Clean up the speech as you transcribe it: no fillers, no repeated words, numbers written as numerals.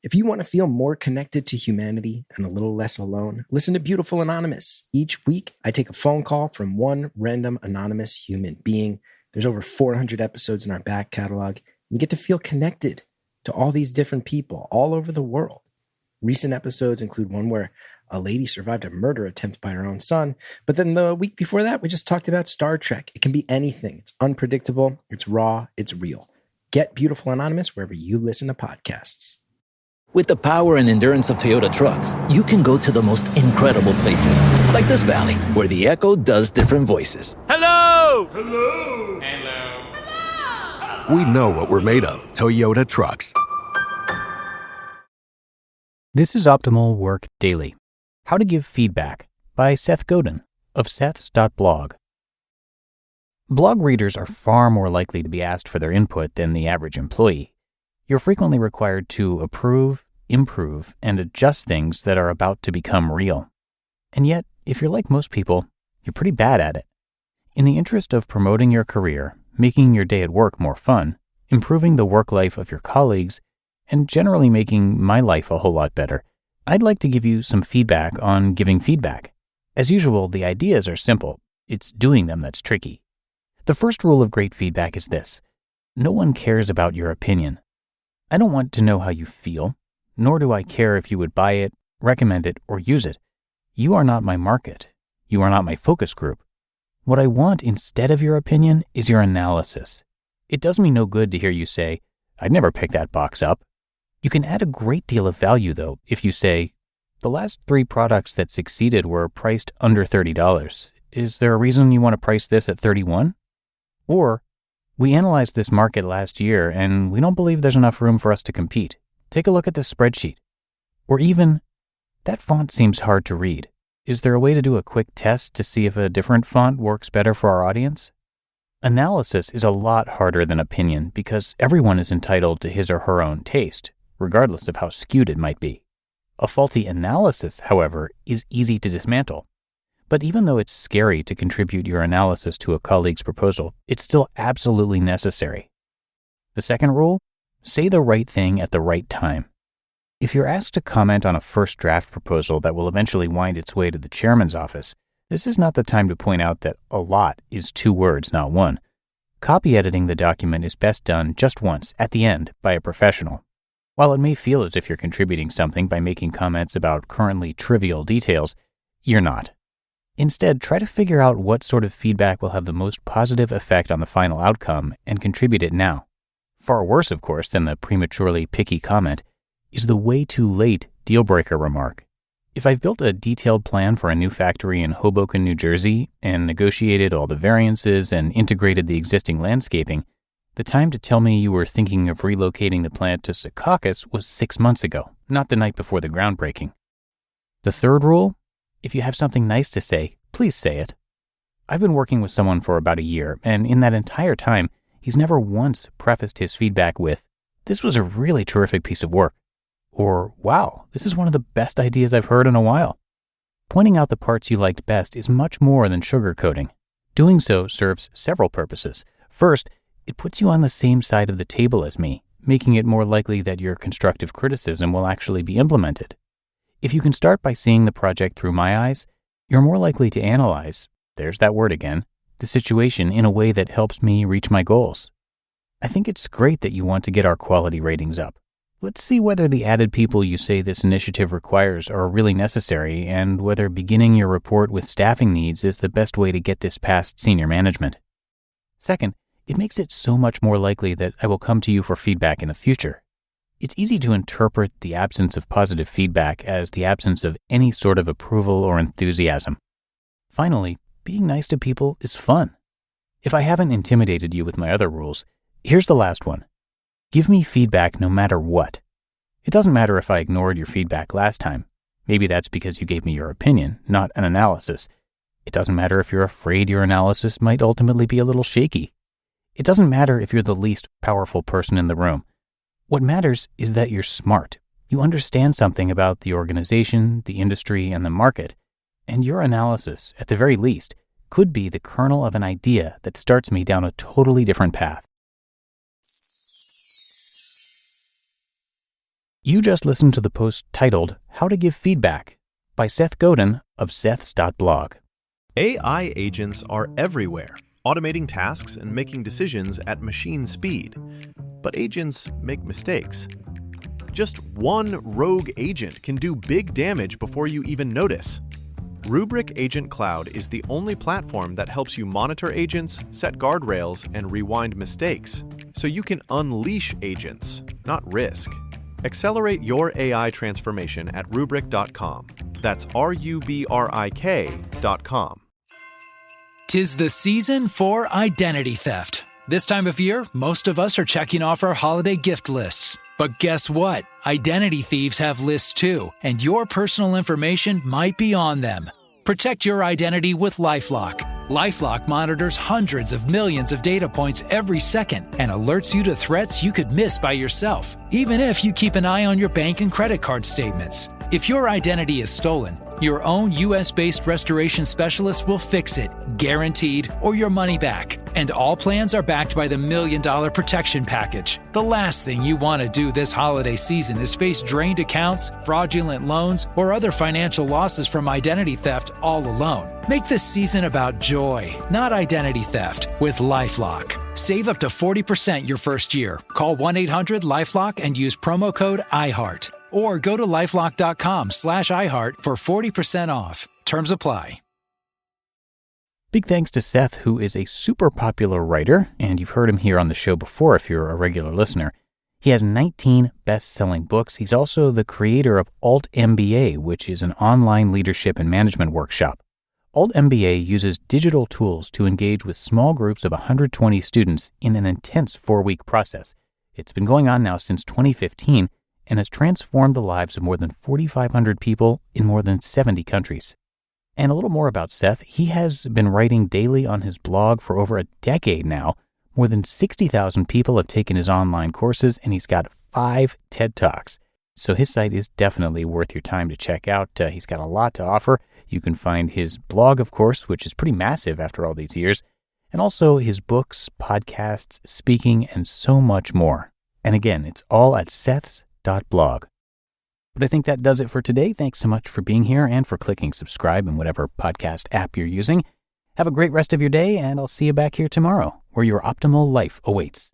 If you want to feel more connected to humanity and a little less alone, listen to Beautiful Anonymous. Each week, I take a phone call from one random anonymous human being. There's over 400 episodes in our back catalog. You get to feel connected to all these different people all over the world. Recent episodes include one where a lady survived a murder attempt by her own son. But then the week before that, we just talked about Star Trek. It can be anything. It's unpredictable. It's raw. It's real. Get Beautiful Anonymous wherever you listen to podcasts. With the power and endurance of Toyota trucks, you can go to the most incredible places. Like this valley, where the echo does different voices. Hello! Hello! Hello! Hello! We know what we're made of. Toyota trucks. This is Optimal Work Daily. How to Give Feedback by Seth Godin of seths.blog. Blog readers are far more likely to be asked for their input than the average employee. You're frequently required to approve, improve, and adjust things that are about to become real. And yet, if you're like most people, you're pretty bad at it. In the interest of promoting your career, making your day at work more fun, improving the work life of your colleagues, and generally making my life a whole lot better, I'd like to give you some feedback on giving feedback. As usual, the ideas are simple. It's doing them that's tricky. The first rule of great feedback is this: no one cares about your opinion. I don't want to know how you feel, nor do I care if you would buy it, recommend it, or use it. You are not my market. You are not my focus group. What I want instead of your opinion is your analysis. It does me no good to hear you say, "I'd never pick that box up." You can add a great deal of value, though, if you say, "The last 3 products that succeeded were priced under $30. Is there a reason you want to price this at $31? Or, "We analyzed this market last year, and we don't believe there's enough room for us to compete. Take a look at this spreadsheet." Or even, "That font seems hard to read. Is there a way to do a quick test to see if a different font works better for our audience?" Analysis is a lot harder than opinion because everyone is entitled to his or her own taste, regardless of how skewed it might be. A faulty analysis, however, is easy to dismantle. But even though it's scary to contribute your analysis to a colleague's proposal, it's still absolutely necessary. The second rule: say the right thing at the right time. If you're asked to comment on a first draft proposal that will eventually wind its way to the chairman's office, this is not the time to point out that a lot is 2 words, not 1. Copy editing the document is best done just once, at the end, by a professional. While it may feel as if you're contributing something by making comments about currently trivial details, you're not. Instead, try to figure out what sort of feedback will have the most positive effect on the final outcome and contribute it now. Far worse, of course, than the prematurely picky comment is the way too late deal-breaker remark. If I've built a detailed plan for a new factory in Hoboken, New Jersey, and negotiated all the variances and integrated the existing landscaping, the time to tell me you were thinking of relocating the plant to Secaucus was 6 months ago, not the night before the groundbreaking. The third rule: if you have something nice to say, please say it. I've been working with someone for about a year, and in that entire time, he's never once prefaced his feedback with, "This was a really terrific piece of work," or, "Wow, this is one of the best ideas I've heard in a while." Pointing out the parts you liked best is much more than sugarcoating. Doing so serves several purposes. First, it puts you on the same side of the table as me, making it more likely that your constructive criticism will actually be implemented. If you can start by seeing the project through my eyes, you're more likely to analyze, there's that word again, the situation in a way that helps me reach my goals. I think it's great that you want to get our quality ratings up. Let's see whether the added people you say this initiative requires are really necessary and whether beginning your report with staffing needs is the best way to get this past senior management. Second, it makes it so much more likely that I will come to you for feedback in the future. It's easy to interpret the absence of positive feedback as the absence of any sort of approval or enthusiasm. Finally, being nice to people is fun. If I haven't intimidated you with my other rules, here's the last one. Give me feedback no matter what. It doesn't matter if I ignored your feedback last time. Maybe that's because you gave me your opinion, not an analysis. It doesn't matter if you're afraid your analysis might ultimately be a little shaky. It doesn't matter if you're the least powerful person in the room. What matters is that you're smart. You understand something about the organization, the industry, and the market, and your analysis, at the very least, could be the kernel of an idea that starts me down a totally different path. You just listened to the post titled How to Give Feedback by Seth Godin of Seths.blog. AI agents are everywhere, automating tasks and making decisions at machine speed. But agents make mistakes. Just one rogue agent can do big damage before you even notice. Rubrik Agent Cloud is the only platform that helps you monitor agents, set guardrails, and rewind mistakes, so you can unleash agents, not risk. Accelerate your AI transformation at Rubrik.com. That's RUBRIK.com. 'Tis the season for identity theft. This time of year, most of us are checking off our holiday gift lists. But guess what? Identity thieves have lists too, and your personal information might be on them. Protect your identity with LifeLock. LifeLock monitors hundreds of millions of data points every second and alerts you to threats you could miss by yourself, even if you keep an eye on your bank and credit card statements. If your identity is stolen, your own US-based restoration specialist will fix it, guaranteed, or your money back. And all plans are backed by the $1 Million Protection Package. The last thing you want to do this holiday season is face drained accounts, fraudulent loans, or other financial losses from identity theft all alone. Make this season about joy, not identity theft, with LifeLock. Save up to 40% your first year. Call 1-800-LifeLock and use promo code IHEART. Or go to lifelock.com/iHeart for 40% off. Terms apply. Big thanks to Seth, who is a super popular writer, and you've heard him here on the show before if you're a regular listener. He has 19 best-selling books. He's also the creator of Alt MBA, which is an online leadership and management workshop. Alt MBA uses digital tools to engage with small groups of 120 students in an intense 4-week process. It's been going on now since 2015 and has transformed the lives of more than 4,500 people in more than 70 countries. And a little more about Seth. He has been writing daily on his blog for over a decade now. More than 60,000 people have taken his online courses, and he's got 5 TED Talks. So his site is definitely worth your time to check out. He's got a lot to offer. You can find his blog, of course, which is pretty massive after all these years, and also his books, podcasts, speaking, and so much more. And again, it's all at Seths.blog. But I think that does it for today. Thanks so much for being here and for clicking subscribe in whatever podcast app you're using. Have a great rest of your day, and I'll see you back here tomorrow, where your optimal life awaits.